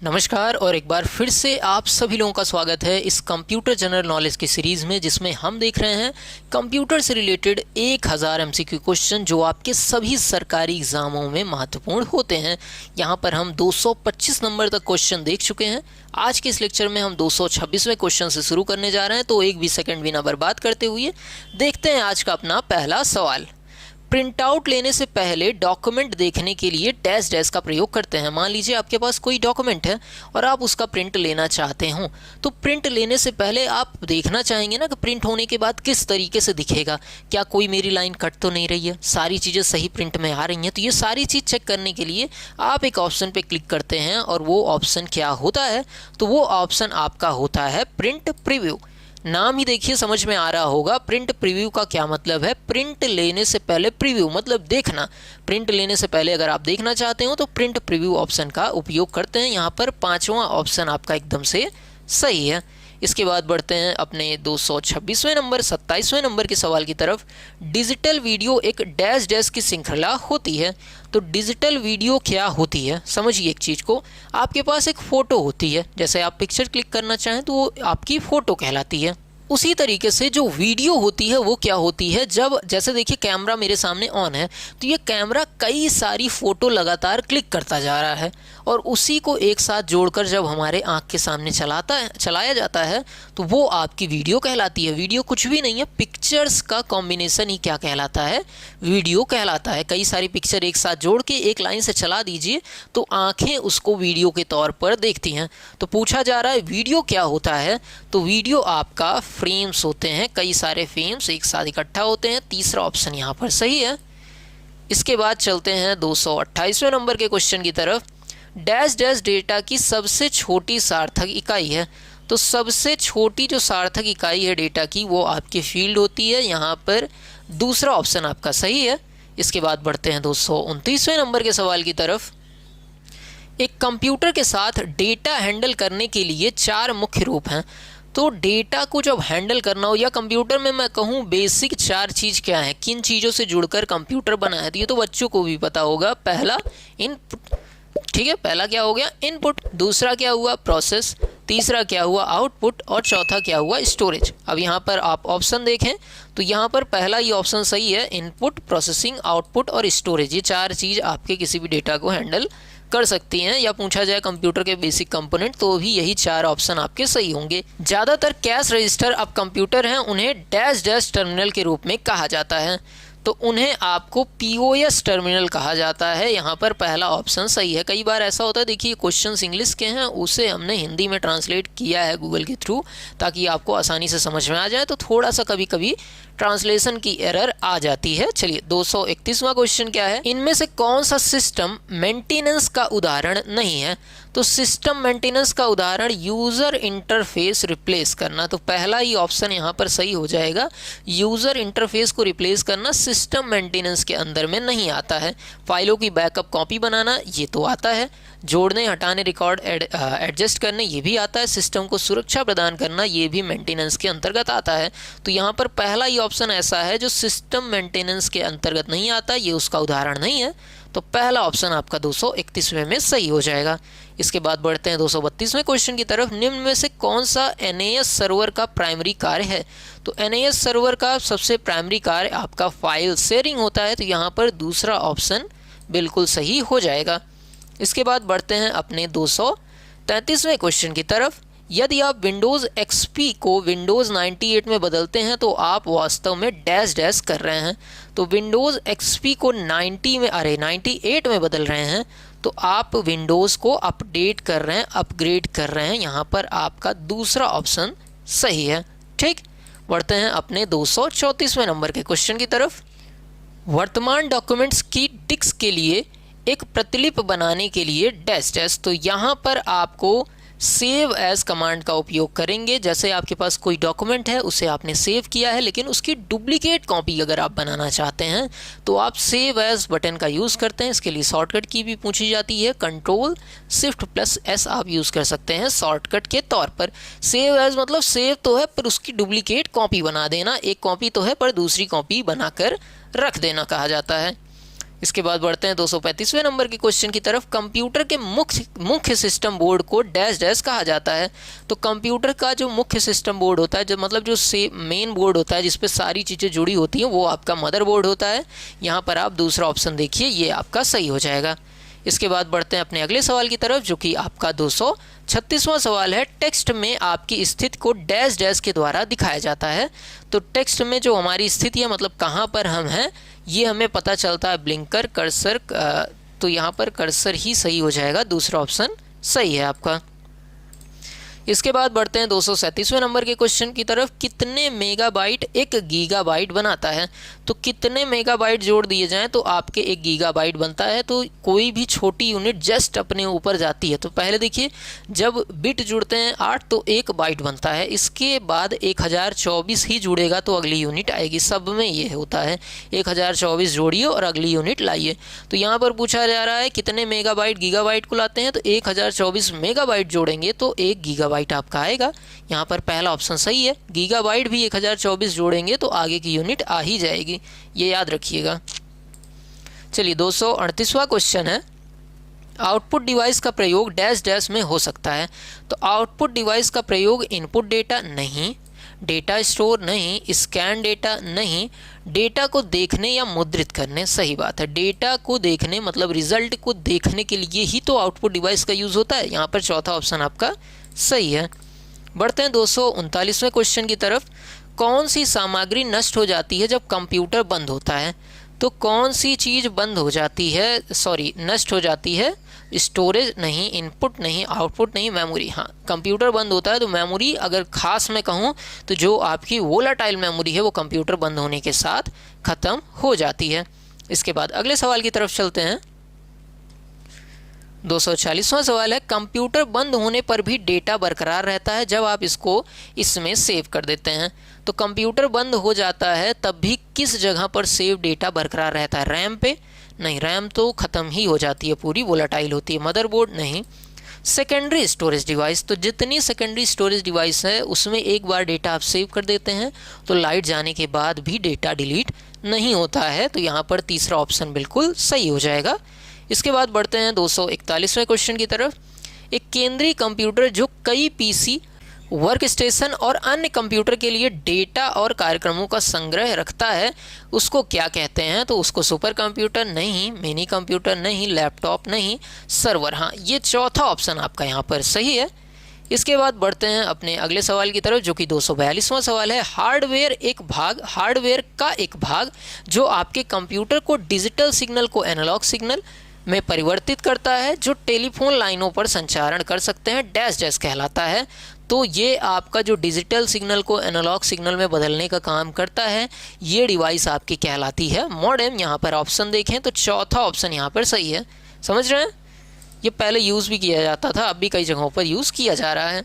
नमस्कार और एक बार फिर से आप सभी लोगों का स्वागत है इस कंप्यूटर जनरल नॉलेज की सीरीज़ में, जिसमें हम देख रहे हैं कंप्यूटर से रिलेटेड 1000 एमसीक्यू क्वेश्चन जो आपके सभी सरकारी एग्ज़ामों में महत्वपूर्ण होते हैं। यहाँ पर हम 225 नंबर तक क्वेश्चन देख चुके हैं। आज के इस लेक्चर में हम 226वें क्वेश्चन से शुरू करने जा रहे हैं, तो एक भी सेकंड बिना बर्बाद करते हुए देखते हैं आज का अपना पहला सवाल। प्रिंट आउट लेने से पहले डॉक्यूमेंट देखने के लिए डैश डैश का प्रयोग करते हैं। मान लीजिए आपके पास कोई डॉक्यूमेंट है और आप उसका प्रिंट लेना चाहते हो, तो प्रिंट लेने से पहले आप देखना चाहेंगे ना कि प्रिंट होने के बाद किस तरीके से दिखेगा, क्या कोई मेरी लाइन कट तो नहीं रही है, सारी चीज़ें सही प्रिंट में आ रही हैं। तो ये सारी चीज़ चेक करने के लिए आप एक ऑप्शन पे क्लिक करते हैं और वो ऑप्शन क्या होता है, तो वो ऑप्शन आपका होता है प्रिंट प्रीव्यू। नाम ही देखिए समझ में आ रहा होगा। प्रिंट प्रीव्यू का क्या मतलब है? प्रिंट लेने से पहले प्रीव्यू मतलब देखना। प्रिंट लेने से पहले अगर आप देखना चाहते हो तो प्रिंट प्रीव्यू ऑप्शन का उपयोग करते हैं। यहाँ पर पांचवा ऑप्शन आपका एकदम से सही है। इसके बाद बढ़ते हैं अपने 226वें नंबर 27वें नंबर के सवाल की तरफ। डिजिटल वीडियो एक डैश डैश की श्रृंखला होती है। तो डिजिटल वीडियो क्या होती है, समझिए एक चीज़ को। आपके पास एक फ़ोटो होती है, जैसे आप पिक्चर क्लिक करना चाहें तो वो आपकी फ़ोटो कहलाती है। उसी तरीके से जो वीडियो होती है वो क्या होती है, जब जैसे देखिए कैमरा मेरे सामने ऑन है तो ये कैमरा कई सारी फ़ोटो लगातार क्लिक करता जा रहा है और उसी को एक साथ जोड़कर जब हमारे आँख के सामने चलाया जाता है तो वो आपकी वीडियो कहलाती है। वीडियो कुछ भी नहीं है, पिक्चर्स का कॉम्बिनेशन ही क्या कहलाता है, वीडियो कहलाता है। कई सारी पिक्चर एक साथ जोड़ के एक लाइन से चला दीजिए तो आँखें उसको वीडियो के तौर पर देखती हैं। तो पूछा जा रहा है वीडियो क्या होता है, तो वीडियो आपका फ्रेम्स होते हैं, कई सारे फ्रेम्स एक साथ इकट्ठा होते हैं। तीसरा ऑप्शन यहाँ पर सही है। इसके बाद चलते हैं 228वें नंबर के क्वेश्चन की तरफ। डैश डैश डेटा की सबसे छोटी सार्थक इकाई है। तो सबसे छोटी जो सार्थक इकाई है डेटा की वो आपकी फील्ड होती है। यहाँ पर दूसरा ऑप्शन आपका सही है। इसके बाद बढ़ते हैं 229वें नंबर के सवाल की तरफ। एक कंप्यूटर के साथ डेटा हैंडल करने के लिए 4 मुख्य रूप हैं। तो डेटा को जब हैंडल करना हो, या कंप्यूटर में मैं कहूँ बेसिक 4 चीज़ क्या है, किन चीज़ों से जुड़कर कंप्यूटर बना है, तो ये तो बच्चों को भी पता होगा। पहला इनपुट, ठीक है, पहला क्या हो गया इनपुट, दूसरा क्या हुआ प्रोसेस, तीसरा क्या हुआ आउटपुट और चौथा क्या हुआ स्टोरेज। अब यहाँ पर आप ऑप्शन देखें तो यहाँ पर पहला ये ऑप्शन सही है, इनपुट, प्रोसेसिंग, आउटपुट और स्टोरेज। ये 4 चीज़ आपके किसी भी डेटा को हैंडल कर सकती हैं। या पूछा जाए कंप्यूटर के बेसिक कंपोनेंट तो भी यही 4 ऑप्शन आपके सही होंगे। ज़्यादातर कैश रजिस्टर अब कंप्यूटर हैं, उन्हें डैश डैश टर्मिनल के रूप में कहा जाता है। तो उन्हें आपको पीओएस टर्मिनल कहा जाता है। यहाँ पर पहला ऑप्शन सही है। कई बार ऐसा होता है, देखिए क्वेश्चंस इंग्लिश के हैं, उसे हमने हिंदी में ट्रांसलेट किया है गूगल के थ्रू ताकि आपको आसानी से समझ में आ जाए, तो थोड़ा सा कभी कभी ट्रांसलेशन की एरर आ जाती है। चलिए 231वां क्वेश्चन क्या है, इनमें से कौन सा सिस्टम मेंटेनेंस का उदाहरण नहीं है। तो सिस्टम मेंटेनेंस का उदाहरण यूज़र इंटरफेस रिप्लेस करना। तो पहला ही ऑप्शन यहाँ पर सही हो जाएगा। यूज़र इंटरफेस को रिप्लेस करना सिस्टम मेंटेनेंस के अंदर में नहीं आता है। फाइलों की बैकअप कॉपी बनाना ये तो आता है। जोड़ने, हटाने, रिकॉर्ड एडजस्ट करने ये भी आता है। सिस्टम को सुरक्षा प्रदान करना ये भी मेंटेनेंस के अंतर्गत आता है। तो यहाँ पर पहला ही ऑप्शन ऐसा है जो सिस्टम मेंटेनेंस के अंतर्गत नहीं आता, ये उसका उदाहरण नहीं है। तो पहला ऑप्शन आपका 231वें में सही हो जाएगा। इसके बाद बढ़ते हैं 232वें क्वेश्चन की तरफ। निम्न में से कौन सा एनएएस सर्वर का प्राइमरी कार्य है। तो एनएएस सर्वर का सबसे प्राइमरी कार्य आपका फाइल शेयरिंग होता है। तो यहाँ पर दूसरा ऑप्शन बिल्कुल सही हो जाएगा। इसके बाद बढ़ते हैं अपने 233वें क्वेश्चन की तरफ। यदि आप विंडोज़ एक्सपी को विंडोज़ 98 में बदलते हैं तो आप वास्तव में डैश डैश कर रहे हैं। तो विंडोज़ एक्सपी को 98 में बदल रहे हैं तो आप विंडोज़ को अपडेट कर रहे हैं, अपग्रेड कर रहे हैं। यहाँ पर आपका दूसरा ऑप्शन सही है। ठीक, बढ़ते हैं अपने 234वें नंबर के क्वेश्चन की तरफ। वर्तमान डॉक्यूमेंट्स की डिस्क के लिए एक प्रतिलिपि बनाने के लिए डैश डैश। तो यहाँ पर आपको सेव एज कमांड का उपयोग करेंगे। जैसे आपके पास कोई डॉक्यूमेंट है, उसे आपने सेव किया है, लेकिन उसकी डुप्लीकेट कॉपी अगर आप बनाना चाहते हैं तो आप सेव एज बटन का यूज़ करते हैं। इसके लिए शॉर्टकट की भी पूछी जाती है, Ctrl+Shift+S आप यूज़ कर सकते हैं शॉर्टकट के तौर पर। सेव एज मतलब सेव तो है पर उसकी डुप्लीकेट कॉपी बना देना। एक कॉपी तो है पर दूसरी कॉपी बनाकर रख देना कहा जाता है। इसके बाद बढ़ते हैं 235वें नंबर के क्वेश्चन की तरफ। कंप्यूटर के मुख्य सिस्टम बोर्ड को डैश डैश कहा जाता है। तो कंप्यूटर का जो मुख्य सिस्टम बोर्ड होता है, जो मतलब जो मेन बोर्ड होता है जिसपे सारी चीज़ें जुड़ी होती हैं, वो आपका मदरबोर्ड होता है। यहाँ पर आप दूसरा ऑप्शन देखिए, ये आपका सही हो जाएगा। इसके बाद बढ़ते हैं अपने अगले सवाल की तरफ, जो कि आपका 236वां सवाल है। टेक्स्ट में आपकी स्थिति को डैश डैश के द्वारा दिखाया जाता है। तो टेक्स्ट में जो हमारी स्थिति है, मतलब कहाँ पर हम हैं, ये हमें पता चलता है ब्लिंकर, कर्सर। तो यहाँ पर कर्सर ही सही हो जाएगा, दूसरा ऑप्शन सही है आपका। इसके बाद बढ़ते हैं 237वें नंबर के क्वेश्चन की तरफ। कितने मेगाबाइट 1 गीगाबाइट बनाता है? तो कितने मेगाबाइट जोड़ दिए जाएं तो आपके 1 गीगाबाइट बनता है। तो कोई भी छोटी यूनिट जस्ट अपने ऊपर जाती है। तो पहले देखिए, जब बिट जुड़ते हैं 8 तो 1 बाइट बनता है। इसके बाद 1024 ही जुड़ेगा तो अगली यूनिट आएगी। सब में ये होता है, 1024 जोड़िए और अगली यूनिट लाइए। तो यहाँ पर पूछा जा रहा है कितने मेगाबाइट गीगाबाइट को लाते हैं, तो 1024 मेगाबाइट जोड़ेंगे तो 1 गीगाबाइट आपका आएगा। यहाँ पर पहला ऑप्शन सही है। गीगाबाइट भी 1024 जोड़ेंगे तो आगे की यूनिट आ ही जाएगी, ये याद रखिएगा। चलिए 238वां क्वेश्चन है। आउटपुट डिवाइस का प्रयोग डैश डैश में हो सकता है। तो आउटपुट डिवाइस का प्रयोग इनपुट डेटा नहीं, डेटा स्टोर नहीं, स्कैन डेटा नहीं, डेटा को देखने या मुद्रित करने। सही बात है, डेटा को देखने मतलब रिजल्ट को देखने के लिए ही तो आउटपुट डिवाइस का यूज़ होता है। यहाँ पर चौथा ऑप्शन आपका सही है। बढ़ते हैं 239वें क्वेश्चन की तरफ। कौन सी सामग्री नष्ट हो जाती है जब कंप्यूटर बंद होता है? तो कौन सी चीज़ बंद हो जाती है, नष्ट हो जाती है? स्टोरेज नहीं, इनपुट नहीं, आउटपुट नहीं, मेमोरी। हाँ, कंप्यूटर बंद होता है तो मेमोरी, अगर खास मैं कहूँ तो जो आपकी वोलाटाइल मेमोरी है वो कंप्यूटर बंद होने के साथ ख़त्म हो जाती है। इसके बाद अगले सवाल की तरफ चलते हैं। 240वां सवाल है। कंप्यूटर बंद होने पर भी डेटा बरकरार रहता है जब आप इसको इसमें सेव कर देते हैं। तो कंप्यूटर बंद हो जाता है तब भी किस जगह पर सेव डेटा बरकरार रहता है? रैम पे नहीं, रैम तो ख़त्म ही हो जाती है, पूरी वोलाटाइल होती है। मदरबोर्ड नहीं। सेकेंडरी स्टोरेज डिवाइस, तो जितनी सेकेंडरी स्टोरेज डिवाइस है उसमें एक बार डेटा आप सेव कर देते हैं तो लाइट जाने के बाद भी डेटा डिलीट नहीं होता है। तो यहाँ पर तीसरा ऑप्शन बिल्कुल सही हो जाएगा। इसके बाद बढ़ते हैं 241वें क्वेश्चन की तरफ। एक केंद्रीय कंप्यूटर जो कई पीसी, वर्क स्टेशन और अन्य कंप्यूटर के लिए डेटा और कार्यक्रमों का संग्रह रखता है, उसको क्या कहते हैं? तो उसको सुपर कंप्यूटर नहीं, मिनी कंप्यूटर नहीं, लैपटॉप नहीं, सर्वर। हाँ, ये चौथा ऑप्शन आपका यहाँ पर सही है। इसके बाद बढ़ते हैं अपने अगले सवाल की तरफ, जो कि 242वां सवाल है। हार्डवेयर का एक भाग जो आपके कंप्यूटर को डिजिटल सिग्नल को एनालॉग सिग्नल में परिवर्तित करता है, जो टेलीफोन लाइनों पर संचारण कर सकते हैं, डैश डैश कहलाता है। तो ये आपका जो डिजिटल सिग्नल को एनालॉग सिग्नल में बदलने का काम करता है, ये डिवाइस आपकी कहलाती है मॉडेम। यहाँ पर ऑप्शन देखें तो चौथा ऑप्शन यहाँ पर सही है। समझ रहे हैं? ये पहले यूज़ भी किया जाता था, अब भी कई जगहों पर यूज़ किया जा रहा है।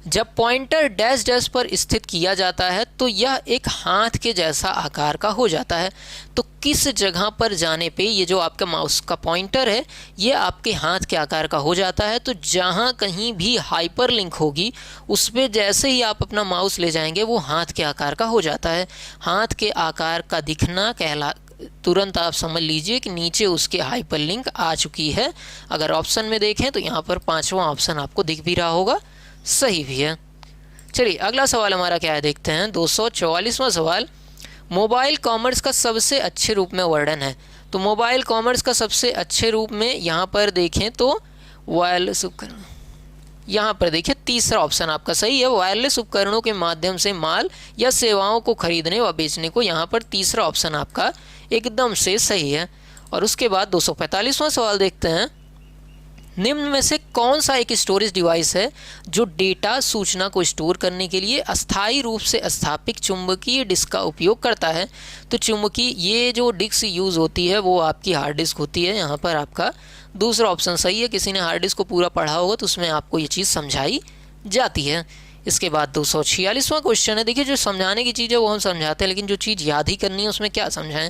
जब पॉइंटर डैश डैश पर स्थित किया जाता है तो यह एक हाथ के जैसा आकार का हो जाता है। तो किस जगह पर जाने पे ये जो आपका माउस का पॉइंटर है ये आपके हाथ के आकार का हो जाता है? तो जहाँ कहीं भी हाइपर लिंक होगी उस पर जैसे ही आप अपना माउस ले जाएंगे वो हाथ के आकार का हो जाता है। हाथ के आकार का दिखना तुरंत आप समझ लीजिए कि नीचे उसके हाइपर लिंक आ चुकी है। अगर ऑप्शन में देखें तो यहाँ पर 5वां ऑप्शन आपको दिख भी रहा होगा, सही भी है। चलिए अगला सवाल हमारा क्या है, देखते हैं। 244वां सवाल। मोबाइल कॉमर्स का सबसे अच्छे रूप में वर्णन है। तो मोबाइल कॉमर्स का सबसे अच्छे रूप में यहाँ पर देखें तो वायरलेस उपकरण, यहाँ पर देखिए तीसरा ऑप्शन आपका सही है। वायरलेस उपकरणों के माध्यम से माल या सेवाओं को खरीदने व बेचने को, यहाँ पर तीसरा ऑप्शन आपका एकदम से सही है। और उसके बाद 245वां सवाल देखते हैं। निम्न में से कौन सा एक स्टोरेज डिवाइस है जो डेटा सूचना को स्टोर करने के लिए अस्थायी रूप से स्थापित चुंबकीय डिस्क का उपयोग करता है? तो चुंबकीय ये जो डिस्क यूज़ होती है वो आपकी हार्ड डिस्क होती है। यहाँ पर आपका दूसरा ऑप्शन सही है। किसी ने हार्ड डिस्क को पूरा पढ़ा होगा तो उसमें आपको ये चीज़ समझाई जाती है। इसके बाद 246वां क्वेश्चन है। देखिए जो समझाने की चीज़ है वो हम समझाते हैं, लेकिन जो चीज़ याद ही करनी है उसमें क्या समझाएं।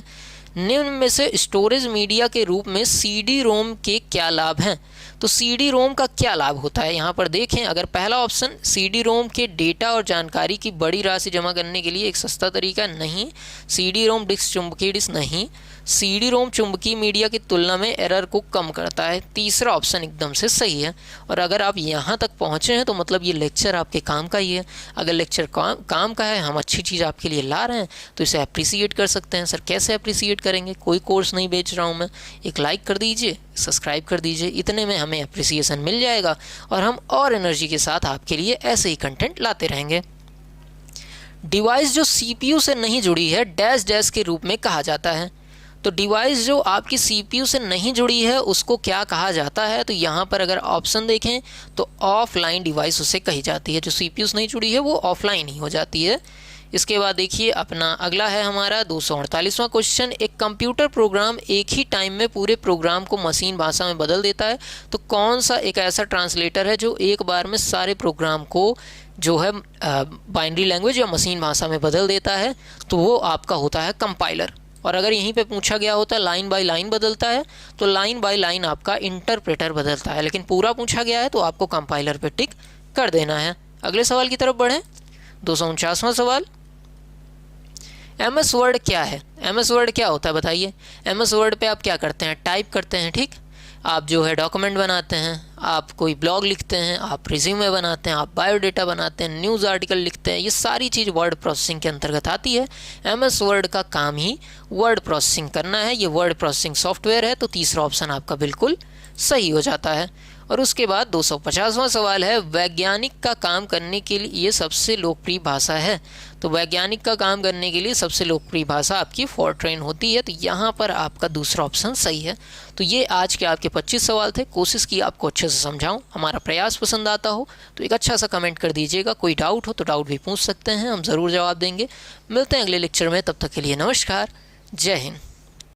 निम्न में से स्टोरेज मीडिया के रूप में सीडी रोम के क्या लाभ हैं? तो सीडी रोम का क्या लाभ होता है? यहाँ पर देखें, अगर पहला ऑप्शन सीडी रोम के डेटा और जानकारी की बड़ी राशि जमा करने के लिए एक सस्ता तरीका नहीं, सीडी रोम डिस्क चुंबकीय डिस्क नहीं, सीडी रोम चुंबकीय मीडिया की तुलना में एरर को कम करता है। तीसरा ऑप्शन एकदम से सही है। और अगर आप यहाँ तक पहुँचे हैं तो मतलब ये लेक्चर आपके काम का ही है। अगर लेक्चर काम का है, हम अच्छी चीज़ आपके लिए ला रहे हैं तो इसे अप्रिसिएट कर सकते हैं। सर कैसे अप्रिसिएट करेंगे? कोई कोर्स नहीं बेच रहा हूँ मैं, एक लाइक कर दीजिए, सब्सक्राइब कर दीजिए, इतने में हमें अप्रिसिएशन मिल जाएगा और हम और एनर्जी के साथ आपके लिए ऐसे ही कंटेंट लाते रहेंगे। डिवाइस जो सीपीयू से नहीं जुड़ी है डैश डैश के रूप में कहा जाता है। तो डिवाइस जो आपकी सीपीयू से नहीं जुड़ी है उसको क्या कहा जाता है? तो यहाँ पर अगर ऑप्शन देखें तो ऑफलाइन डिवाइस उसे कही जाती है। जो सीपीयू से नहीं जुड़ी है वो ऑफलाइन ही हो जाती है। इसके बाद देखिए अपना अगला है हमारा 248वां क्वेश्चन। एक कंप्यूटर प्रोग्राम एक ही टाइम में पूरे प्रोग्राम को मशीन भाषा में बदल देता है, तो कौन सा एक ऐसा ट्रांसलेटर है जो एक बार में सारे प्रोग्राम को जो है बाइनरी लैंग्वेज या मशीन भाषा में बदल देता है? तो वो आपका होता है कंपाइलर। और अगर यहीं पे पूछा गया होता है लाइन बाय लाइन बदलता है, तो लाइन बाय लाइन आपका इंटरप्रेटर बदलता है। लेकिन पूरा पूछा गया है तो आपको कंपाइलर पे टिक कर देना है। अगले सवाल की तरफ बढ़ें। 249वां सवाल, MS वर्ड क्या है? MS वर्ड क्या होता है बताइए? MS वर्ड पे आप क्या करते हैं? टाइप करते हैं, ठीक। आप जो है डॉक्यूमेंट बनाते हैं, आप कोई ब्लॉग लिखते हैं, आप रिज्यूमे बनाते हैं, आप बायोडेटा बनाते हैं, न्यूज़ आर्टिकल लिखते हैं, ये सारी चीज़ वर्ड प्रोसेसिंग के अंतर्गत आती है। MS वर्ड का काम ही वर्ड प्रोसेसिंग करना है। ये वर्ड प्रोसेसिंग सॉफ्टवेयर है, तो तीसरा ऑप्शन आपका बिल्कुल सही हो जाता है। और उसके बाद 250वां सवाल है, वैज्ञानिक का काम करने के लिए ये सबसे लोकप्रिय भाषा है। तो वैज्ञानिक का काम करने के लिए सबसे लोकप्रिय भाषा आपकी फॉरट्रेन होती है। तो यहाँ पर आपका दूसरा ऑप्शन सही है। तो ये आज के आपके 25 सवाल थे। कोशिश की आपको अच्छे से समझाऊं। हमारा प्रयास पसंद आता हो तो एक अच्छा सा कमेंट कर दीजिएगा। कोई डाउट हो तो डाउट भी पूछ सकते हैं, हम ज़रूर जवाब देंगे। मिलते हैं अगले लेक्चर में, तब तक के लिए नमस्कार, जय हिंद।